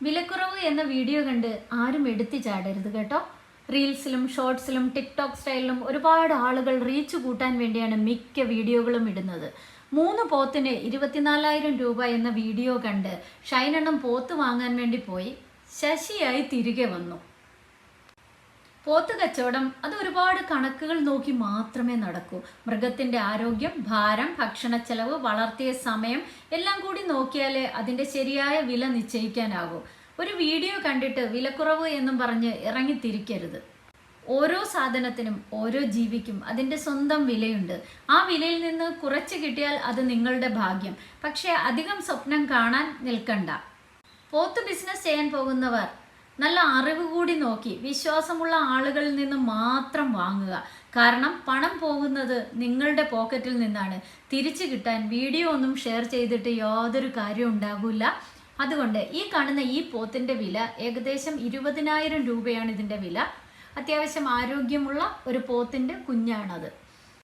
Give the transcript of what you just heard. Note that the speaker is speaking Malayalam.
വിലക്കുറവ് എന്ന വീഡിയോ കണ്ട് ആരും എടുത്തു ചാടരുത് കേട്ടോ. റീൽസിലും ഷോർട്സിലും ടിക്ടോക്ക് സ്റ്റൈലിലും ഒരുപാട് ആളുകൾ റീച്ച് കൂട്ടാൻ വേണ്ടിയാണ് മിക്ക വീഡിയോകളും ഇടുന്നത്. 3 പോത്തിന് 24,000 രൂപ എന്ന വീഡിയോ കണ്ട് ഷൈനണ്ണം പോത്ത് വാങ്ങാൻ വേണ്ടി പോയി ശശിയായി തിരികെ വന്നു. പോത്ത് കച്ചവടം അത് ഒരുപാട് കണക്കുകൾ നോക്കി മാത്രമേ നടക്കൂ. മൃഗത്തിന്റെ ആരോഗ്യം, ഭാരം, ഭക്ഷണച്ചെലവ്, വളർത്തിയ സമയം എല്ലാം കൂടി നോക്കിയാലേ അതിന്റെ ശരിയായ വില നിശ്ചയിക്കാനാകൂ. ഒരു വീഡിയോ കണ്ടിട്ട് വിലക്കുറവ് എന്നും പറഞ്ഞ് ഇറങ്ങിത്തിരിക്കരുത്. ഓരോ സാധനത്തിനും ഓരോ ജീവിക്കും അതിൻ്റെ സ്വന്തം വിലയുണ്ട്. ആ വിലയിൽ നിന്ന് കുറച്ച് കിട്ടിയാൽ അത് നിങ്ങളുടെ ഭാഗ്യം. പക്ഷേ അധികം സ്വപ്നം കാണാൻ നിൽക്കണ്ട. പോത്ത് ബിസിനസ് ചെയ്യാൻ പോകുന്നവർ നല്ല അറിവ് കൂടി നോക്കി വിശ്വാസമുള്ള ആളുകളിൽ നിന്ന് മാത്രം വാങ്ങുക. കാരണം പണം പോകുന്നത് നിങ്ങളുടെ പോക്കറ്റിൽ നിന്നാണ്. തിരിച്ചു കിട്ടാൻ വീഡിയോ ഒന്നും ഷെയർ ചെയ്തിട്ട് യാതൊരു കാര്യം ഉണ്ടാകില്ല. അതുകൊണ്ട് ഈ കാണുന്ന ഈ പോത്തിൻ്റെ വില ഏകദേശം 20,000 രൂപയാണ് ഇതിൻ്റെ വില. അത്യാവശ്യം ആരോഗ്യമുള്ള ഒരു പോത്തിൻ്റെ കുഞ്ഞാണത്.